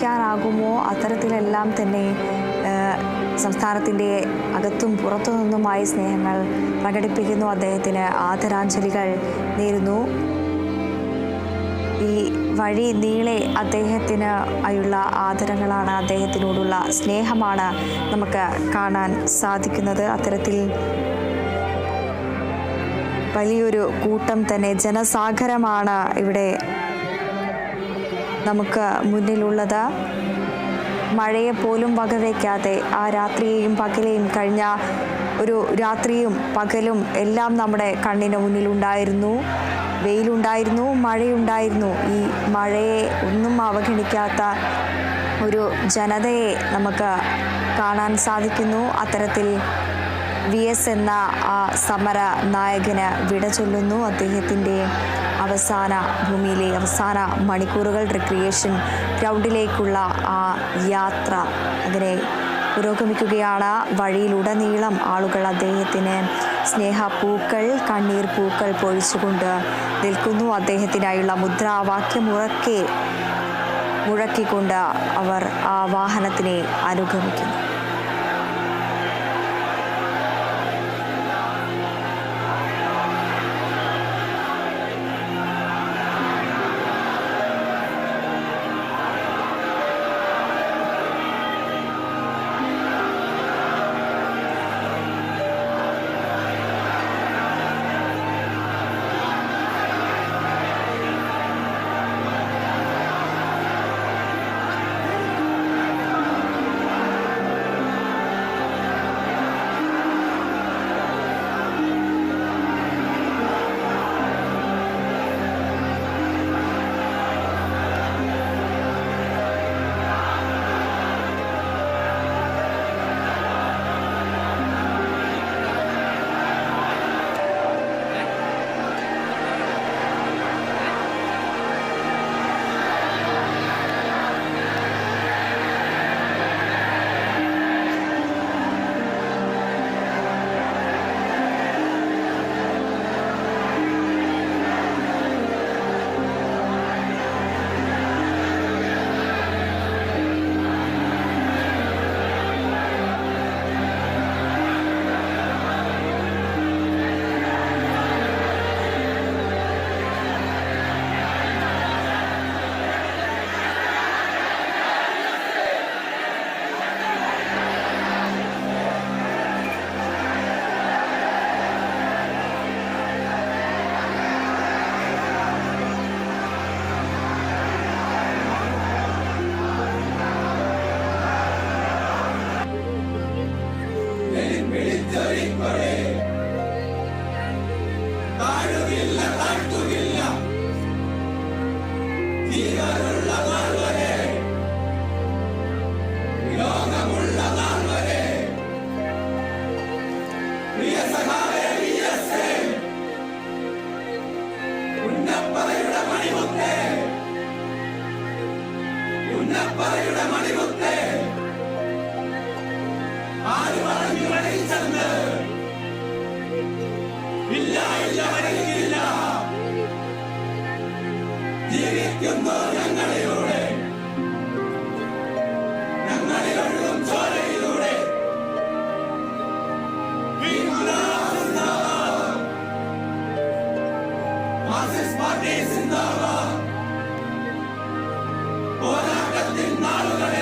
ാകുമോ അത്തരത്തിലെല്ലാം തന്നെ സംസ്ഥാനത്തിൻ്റെ അകത്തും പുറത്തു നിന്നുമായി സ്നേഹങ്ങൾ പ്രകടിപ്പിക്കുന്നു. അദ്ദേഹത്തിന് ആദരാഞ്ജലികൾ നേരുന്നു. ഈ വഴി നീളെ അദ്ദേഹത്തിന് ആയുള്ള ആദരങ്ങളാണ്, അദ്ദേഹത്തിനോടുള്ള സ്നേഹമാണ് നമുക്ക് കാണാൻ സാധിക്കുന്നത്. അത്തരത്തിൽ വലിയൊരു കൂട്ടം തന്നെ, ജനസാഗരമാണ് ഇവിടെ നമുക്ക് മുന്നിലുള്ളത്. മഴയെ പോലും വകവയ്ക്കാതെ ആ രാത്രിയെയും പകലെയും, കഴിഞ്ഞ ഒരു രാത്രിയും പകലും എല്ലാം നമ്മുടെ കണ്ണിന് മുന്നിലുണ്ടായിരുന്നു. വെയിലുണ്ടായിരുന്നു, മഴയുണ്ടായിരുന്നു. ഈ മഴയെ ഒന്നും അവഗണിക്കാത്ത ഒരു ജനതയെ നമുക്ക് കാണാൻ സാധിക്കുന്നു. അത്തരത്തിൽ VS എന്ന ആ സമര നായകന് വിട ചൊല്ലുന്നു. അദ്ദേഹത്തിൻ്റെ അവസാന ഭൂമിയിലെ അവസാന മണിക്കൂറുകൾ, റിക്രിയേഷൻ ഗ്രൗണ്ടിലേക്കുള്ള ആ യാത്ര അങ്ങനെ പുരോഗമിക്കുകയാണ്. വഴിയിലുടനീളം ആളുകൾ അദ്ദേഹത്തിന് സ്നേഹപ്പൂക്കൾ, കണ്ണീർ പൂക്കൾ പൊഴിച്ചുകൊണ്ട് നിൽക്കുന്നു. അദ്ദേഹത്തിനായുള്ള മുദ്രാവാക്യം മുഴക്കിക്കൊണ്ട് അവർ ആ വാഹനത്തിനെ അനുഗമിക്കുന്നു. പോരാട്ടത്തിൻ നാളുകളെ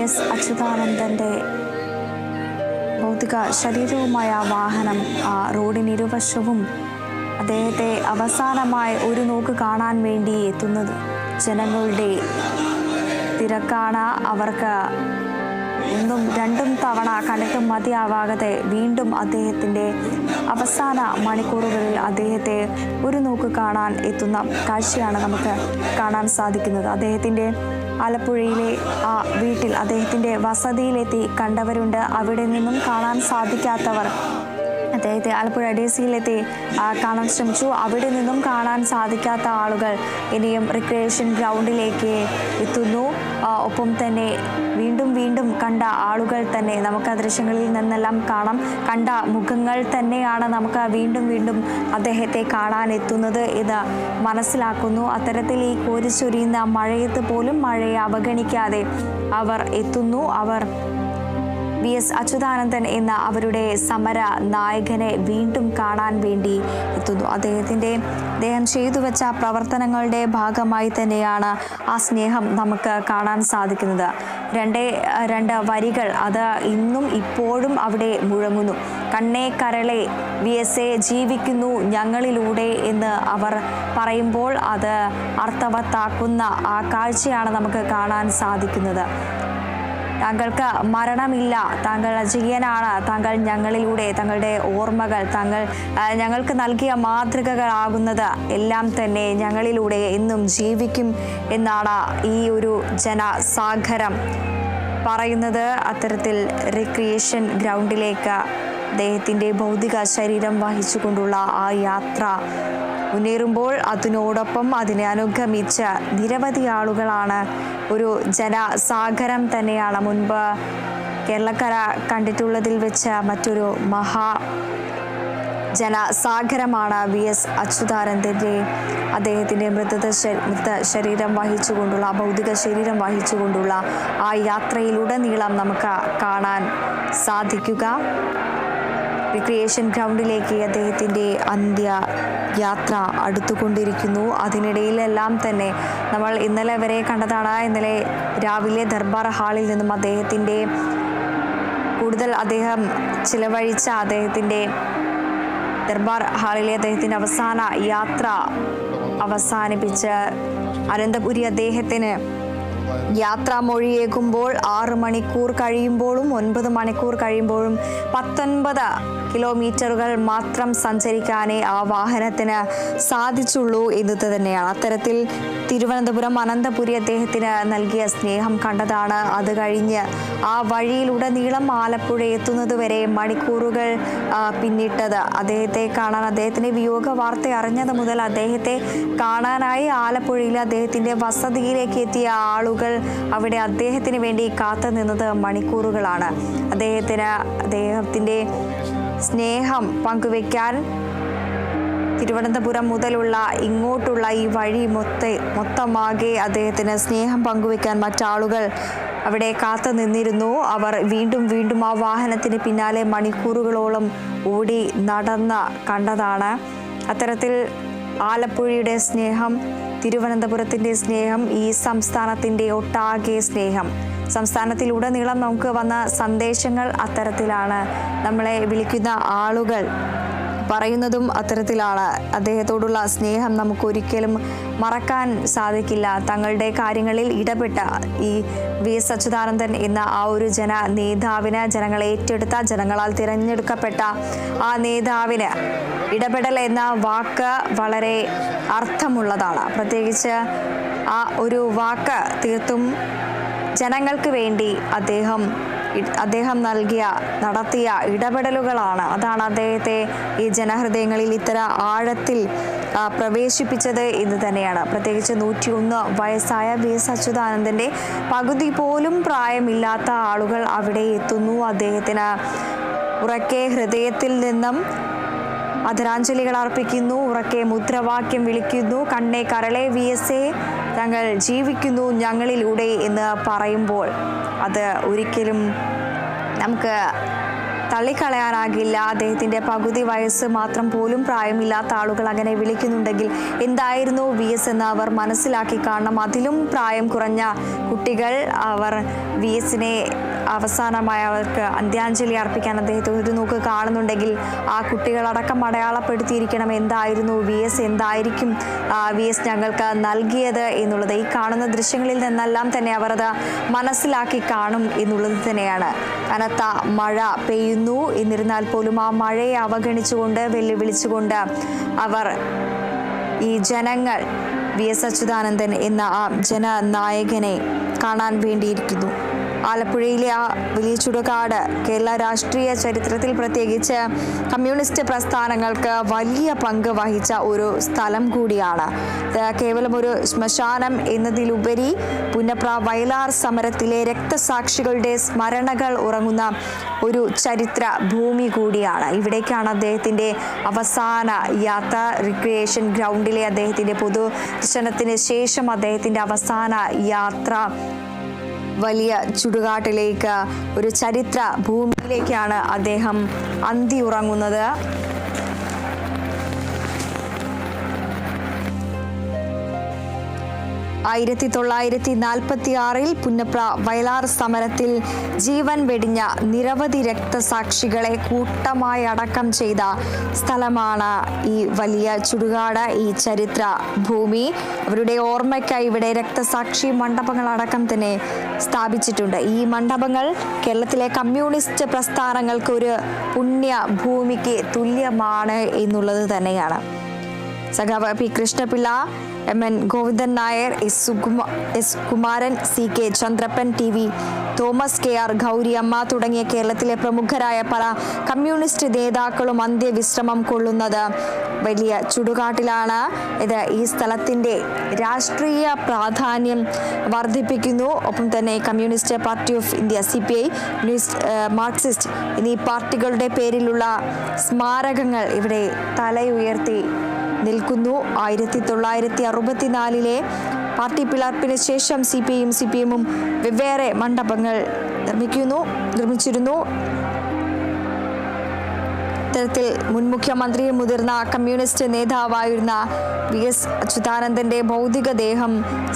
എസ് അച്യുതാനന്ദൻ്റെ ഭൗതിക ശരീരവുമായ വാഹനം ആ റോഡിനിരുവശവും അദ്ദേഹത്തെ അവസാനമായി ഒരു നോക്ക് കാണാൻ വേണ്ടി എത്തുന്നത്. ജനങ്ങളുടെ തിരക്കാണ്. അവർക്ക് ഒന്നും രണ്ടും തവണ കണ്ടിട്ടും മതിയാവാതെ വീണ്ടും അദ്ദേഹത്തിൻ്റെ അവസാന മണിക്കൂറുകളിൽ അദ്ദേഹത്തെ ഒരു നോക്ക് കാണാൻ എത്തുന്ന കാഴ്ചയാണ് നമുക്ക് കാണാൻ സാധിക്കുന്നത്. അദ്ദേഹത്തിൻ്റെ ആലപ്പുഴയിലെ ആ വീട്ടിൽ അദ്ദേഹത്തിൻ്റെ വസതിയിലെത്തി കണ്ടവരുണ്ട്. അവിടെ നിന്നും കാണാൻ സാധിക്കാത്തവർ അദ്ദേഹത്തെ ആലപ്പുഴ DCയിലെത്തി കാണാൻ ശ്രമിച്ചു. അവിടെ നിന്നും കാണാൻ സാധിക്കാത്ത ആളുകൾ ഇനിയും റിക്രിയേഷൻ ഗ്രൗണ്ടിലേക്ക് എത്തുന്നു. ഒപ്പം തന്നെ വീണ്ടും വീണ്ടും കണ്ട ആളുകൾ തന്നെ നമുക്ക് ആ ദൃശ്യങ്ങളിൽ നിന്നെല്ലാം കാണാം. കണ്ട മുഖങ്ങൾ തന്നെയാണ് നമുക്ക് വീണ്ടും വീണ്ടും അദ്ദേഹത്തെ കാണാൻ എത്തുന്നത് എന്ന് മനസ്സിലാക്കുന്നു. അത്തരത്തിൽ ഈ കോരിച്ചൊരിയുന്ന മഴയത്ത് പോലും മഴയെ അവഗണിക്കാതെ അവർ എത്തുന്നു. അവർ VS അച്യുതാനന്ദൻ എന്ന അവരുടെ സമര നായകനെ വീണ്ടും കാണാൻ വേണ്ടി എത്തുന്നു. അദ്ദേഹം ചെയ്തു വെച്ച പ്രവർത്തനങ്ങളുടെ ഭാഗമായി തന്നെയാണ് ആ സ്നേഹം നമുക്ക് കാണാൻ സാധിക്കുന്നത്. രണ്ട് വരികൾ അത് ഇന്നും ഇപ്പോഴും അവിടെ മുഴങ്ങുന്നു. കണ്ണേ കരളെ VS ജീവിക്കുന്നു ഞങ്ങളിലൂടെ എന്ന് അവർ പറയുമ്പോൾ അത് അർത്ഥവത്താക്കുന്ന ആ കാഴ്ചയാണ് നമുക്ക് കാണാൻ സാധിക്കുന്നത്. താങ്കൾക്ക് മരണമില്ല, താങ്കൾ അജയ്യനാണ്, താങ്കൾ ഞങ്ങളിലൂടെ താങ്കളുടെ ഓർമ്മകൾ, താങ്കൾ ഞങ്ങൾക്ക് നൽകിയ മാതൃകകളാകുന്നത് എല്ലാം തന്നെ ഞങ്ങളിലൂടെ എന്നും ജീവിക്കും എന്നാണ് ഈ ഒരു ജനസാഗരം പറയുന്നത്. അത്തരത്തിൽ റിക്രിയേഷൻ ഗ്രൗണ്ടിലേക്ക് അദ്ദേഹത്തിൻ്റെ ഭൗതിക ശരീരം വഹിച്ചുകൊണ്ടുള്ള ആ യാത്ര മുന്നേറുമ്പോൾ അതിനോടൊപ്പം അതിനെ അനുഗമിച്ച നിരവധി ആളുകളാണ്. ഒരു ജനസാഗരം തന്നെയാണ്. മുൻപ് കേരളക്കര കണ്ടിട്ടുള്ളതിൽ വെച്ച് മറ്റൊരു ജനസാഗരമാണ് VS അച്യുതാനന്ദൻ്റെ അദ്ദേഹത്തിൻ്റെ മൃത ശരീരം വഹിച്ചുകൊണ്ടുള്ള ഭൗതിക ശരീരം വഹിച്ചുകൊണ്ടുള്ള ആ യാത്രയിലുടനീളം നമുക്ക് കാണാൻ സാധിക്കുക. റിക്രിയേഷൻ ഗ്രൗണ്ടിലേക്ക് അദ്ദേഹത്തിൻ്റെ അന്ത്യയാത്ര അടുത്തുകൊണ്ടിരിക്കുന്നു. അതിനിടയിലെല്ലാം തന്നെ നമ്മൾ ഇന്നലെ വരെ കണ്ടതാണ്. ഇന്നലെ രാവിലെ ദർബാർ ഹാളിൽ നിന്നും അദ്ദേഹം ചിലവഴിച്ച അദ്ദേഹത്തിൻ്റെ ദർബാർ ഹാളിലെ അദ്ദേഹത്തിൻ്റെ അവസാന യാത്ര അവസാനിപ്പിച്ച് അനന്തപുരി അദ്ദേഹത്തിന് യാത്രാമൊഴിയേകുമ്പോൾ 6 മണിക്കൂർ കഴിയുമ്പോഴും 9 മണിക്കൂർ കഴിയുമ്പോഴും 19 കിലോമീറ്ററുകൾ മാത്രം സഞ്ചരിക്കാനേ ആ വാഹനത്തിന് സാധിച്ചുള്ളൂ എന്നത് തന്നെയാണ്. അത്തരത്തിൽ തിരുവനന്തപുരം അനന്തപുരി അദ്ദേഹത്തിന് നൽകിയ സ്നേഹം കണ്ടതാണ്. അത് കഴിഞ്ഞ് ആ വഴിയിലുടനീളം ആലപ്പുഴ എത്തുന്നത് വരെ മണിക്കൂറുകൾ പിന്നിട്ടത് അദ്ദേഹത്തെ കാണാൻ, അദ്ദേഹത്തിൻ്റെ വിയോഗ വാർത്ത അറിഞ്ഞത് മുതൽ അദ്ദേഹത്തെ കാണാനായി ആലപ്പുഴയിൽ അദ്ദേഹത്തിൻ്റെ വസതിയിലേക്ക് എത്തിയ ആളുകൾ അവിടെ അദ്ദേഹത്തിന് വേണ്ടി കാത്തു നിന്നത് മണിക്കൂറുകളാണ്. അദ്ദേഹത്തിൻ്റെ സ്നേഹം പങ്കുവെക്കാൻ തിരുവനന്തപുരം മുതലുള്ള ഇങ്ങോട്ടുള്ള ഈ വഴി മൊത്തമാകെ അദ്ദേഹത്തിന് സ്നേഹം പങ്കുവെക്കാൻ മറ്റാളുകൾ അവിടെ കാത്തു നിന്നിരുന്നു. അവർ വീണ്ടും വീണ്ടും ആ വാഹനത്തിന് പിന്നാലെ മണിക്കൂറുകളോളം ഓടി നടന്ന് കണ്ടതാണ്. അത്തരത്തിൽ ആലപ്പുഴയുടെ സ്നേഹം, തിരുവനന്തപുരത്തിൻ്റെ സ്നേഹം, ഈ സംസ്ഥാനത്തിൻ്റെ ഒട്ടാകെ സ്നേഹം, സംസ്ഥാനത്തിലുടനീളം നമുക്ക് വന്ന സന്ദേശങ്ങൾ അത്തരത്തിലാണ്. നമ്മളെ വിളിക്കുന്ന ആളുകൾ പറയുന്നതും അത്തരത്തിലാണ്. അദ്ദേഹത്തോടുള്ള സ്നേഹം നമുക്കൊരിക്കലും മറക്കാൻ സാധിക്കില്ല. തങ്ങളുടെ കാര്യങ്ങളിൽ ഇടപെട്ട ഈ VS അച്യുതാനന്ദൻ എന്ന ആ ഒരു നേതാവിന്, ജനങ്ങളെ ഏറ്റെടുത്ത, ജനങ്ങളാൽ തിരഞ്ഞെടുക്കപ്പെട്ട ആ നേതാവിന് ഇടപെടൽ എന്ന വാക്ക് വളരെ അർത്ഥമുള്ളതാണ്. പ്രത്യേകിച്ച് ആ ഒരു വാക്ക് തീർത്തും ജനങ്ങൾക്ക് വേണ്ടി അദ്ദേഹം നടത്തിയ ഇടപെടലുകളാണ്. അതാണ് അദ്ദേഹത്തെ ഈ ജനഹൃദയങ്ങളിൽ ഇത്തര ആഴത്തിൽ പ്രവേശിപ്പിച്ചത് എന്ന് തന്നെയാണ്. പ്രത്യേകിച്ച് 101 വയസ്സായ VS അച്യുതാനന്ദൻ്റെ പകുതി പോലും പ്രായമില്ലാത്ത ആളുകൾ അവിടെ എത്തുന്നു. അദ്ദേഹത്തിന് ഉറക്കെ ഹൃദയത്തിൽ നിന്നും ആദരാഞ്ജലികൾ അർപ്പിക്കുന്നു, ഉറക്കെ മുദ്രാവാക്യം വിളിക്കുന്നു. കണ്ണേ കരളെ VS തങ്ങൾ ജീവിക്കുന്നു ഞങ്ങളിലൂടെ എന്ന് പറയുമ്പോൾ അത് ഒരിക്കലും നമുക്ക് തള്ളിക്കളയാനാകില്ല. അദ്ദേഹത്തിൻ്റെ പകുതി വയസ്സ് മാത്രം പോലും പ്രായമില്ലാത്ത ആളുകൾ അങ്ങനെ വിളിക്കുന്നുണ്ടെങ്കിൽ എന്തായിരുന്നു VS എന്ന് അവർ മനസ്സിലാക്കി കാണണം. അതിലും പ്രായം കുറഞ്ഞ കുട്ടികൾ അവർ VSനെ അവസാനമായി അവർക്ക് അന്ത്യാഞ്ജലി അർപ്പിക്കാൻ അദ്ദേഹത്തെ ഒരു നോക്ക് കാണുന്നുണ്ടെങ്കിൽ ആ കുട്ടികളടക്കം അടയാളപ്പെടുത്തിയിരിക്കണം എന്തായിരുന്നു VS, എന്തായിരിക്കും VS ഞങ്ങൾക്ക് നൽകിയത് എന്നുള്ളത്. ഈ കാണുന്ന ദൃശ്യങ്ങളിൽ നിന്നെല്ലാം തന്നെ അവർ അത് മനസ്സിലാക്കി കാണും എന്നുള്ളത് തന്നെയാണ്. കനത്ത മഴ പെയ്യുന്നു എന്നിരുന്നാൽ പോലും ആ മഴയെ അവഗണിച്ചുകൊണ്ട് വെല്ലുവിളിച്ചുകൊണ്ട് അവർ ഈ ജനങ്ങൾ VS അച്യുതാനന്ദൻ എന്ന ആ ജനനായകനെ കാണാൻ വേണ്ടിയിരിക്കുന്നു. ആലപ്പുഴയിലെ ആ വലിയ ചുടുകാട് കേരള രാഷ്ട്രീയ ചരിത്രത്തിൽ പ്രത്യേകിച്ച് കമ്മ്യൂണിസ്റ്റ് പ്രസ്ഥാനങ്ങൾക്ക് വലിയ പങ്ക് വഹിച്ച ഒരു സ്ഥലം കൂടിയാണ്. ഇത് കേവലം ഒരു ശ്മശാനം എന്നതിലുപരി പുന്നപ്ര വയലാർ സമരത്തിലെ രക്തസാക്ഷികളുടെ സ്മരണകൾ ഉറങ്ങുന്ന ഒരു ചരിത്ര ഭൂമി കൂടിയാണ്. ഇവിടേക്കാണ് അദ്ദേഹത്തിൻ്റെ അവസാന യാത്ര. റിക്രിയേഷൻ ഗ്രൗണ്ടിലെ അദ്ദേഹത്തിൻ്റെ പൊതുദർശനത്തിന് ശേഷം അദ്ദേഹത്തിൻ്റെ അവസാന യാത്ര വലിയ ചുടുകാട്ടിലേക്ക്, ഒരു ചരിത്ര ഭൂമിയിലേക്കാണ് അദ്ദേഹം അന്തി ഉറങ്ങുന്നത്. 1946 പുന്നപ്ര വയലാർ സമരത്തിൽ ജീവൻ വെടിഞ്ഞ നിരവധി രക്തസാക്ഷികളെ കൂട്ടമായി അടക്കം ചെയ്ത സ്ഥലമാണ് ഈ വലിയ ചുടുകാട്, ഈ ചരിത്ര ഭൂമി. അവരുടെ ഓർമ്മയ്ക്കായി ഇവിടെ രക്തസാക്ഷി മണ്ഡപങ്ങളടക്കം തന്നെ സ്ഥാപിച്ചിട്ടുണ്ട്. ഈ മണ്ഡപങ്ങൾ കേരളത്തിലെ കമ്മ്യൂണിസ്റ്റ് പ്രസ്ഥാനങ്ങൾക്ക് ഒരു പുണ്യ ഭൂമിക്ക് തുല്യമാണ് എന്നുള്ളത് തന്നെയാണ്. സഖാവ് P. Krishnapillai, MN Govindan Nair, S. Kumaran, CK Chandrappan, TV Thomas, KR Gauriamma തുടങ്ങിയ കേരളത്തിലെ പ്രമുഖരായ പല കമ്മ്യൂണിസ്റ്റ് നേതാക്കളും അന്ത്യവിശ്രമം കൊള്ളുന്നത് വലിയ ചുടുകാട്ടിലാണ്. ഇത് ഈ സ്ഥലത്തിൻ്റെ രാഷ്ട്രീയ പ്രാധാന്യം വർദ്ധിപ്പിക്കുന്നു. ഒപ്പം തന്നെ communist party of India CPI, Marxist എന്നീ പാർട്ടികളുടെ പേരിലുള്ള സ്മാരകങ്ങൾ ഇവിടെ തലയുയർത്തി നിൽക്കുന്നു. 1964 പാർട്ടി പിളർപ്പിന് ശേഷം CPIയും വെവ്വേറെ മണ്ഡപങ്ങൾ നിർമ്മിച്ചിരുന്നു. ഇത്തരത്തിൽ മുൻ മുഖ്യമന്ത്രിയും മുതിർന്ന കമ്മ്യൂണിസ്റ്റ് നേതാവായിരുന്ന VS അച്യുതാനന്ദന്റെ ഭൗതികദേഹം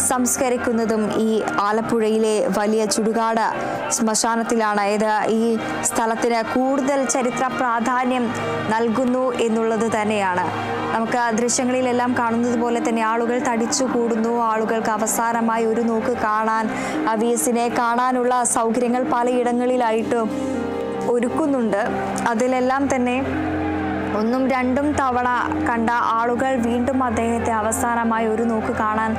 സംസ്കരിക്കുന്നതും ഈ ആലപ്പുഴയിലെ വലിയ ചുടുകാട് ശ്മശാനത്തിലാണ്. ഇത് ഈ സ്ഥലത്തിന് കൂടുതൽ ചരിത്ര പ്രാധാന്യം നൽകുന്നു എന്നുള്ളത് തന്നെയാണ്. നമുക്ക് ദൃശ്യങ്ങളിലെല്ലാം കാണുന്നത് പോലെ തന്നെ ആളുകൾ തടിച്ചു കൂടുന്നു. ആളുകൾക്ക് അവസാനമായി ഒരു നോക്ക് കാണാൻ, VSനെ കാണാനുള്ള സൗകര്യങ്ങൾ പലയിടങ്ങളിലായിട്ട് ഒരുക്കുന്നുണ്ട്. അതിലെല്ലാം തന്നെ ഒന്നും രണ്ടും തവണ കണ്ട ആളുകൾ വീണ്ടും അദ്ദേഹത്തെ അവസാനമായി ഒരു നോക്ക് കാണാൻ